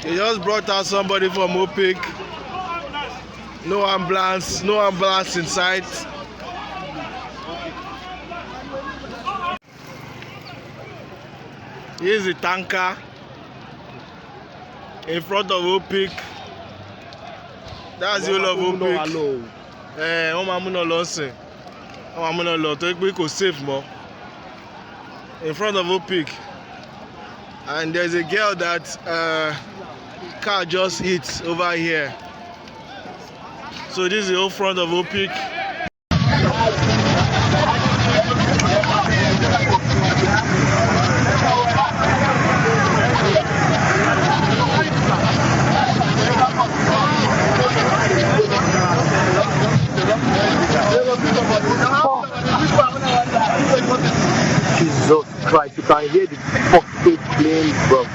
They just brought out somebody from Opik. No ambulance in sight. Here's the tanker in front of Opik. That's the whole of Opik. In front of Opik. And there's a girl that car just hit over here. So this is the whole front of Opik. Jesus Christ, you can hear the fucking plane, bro.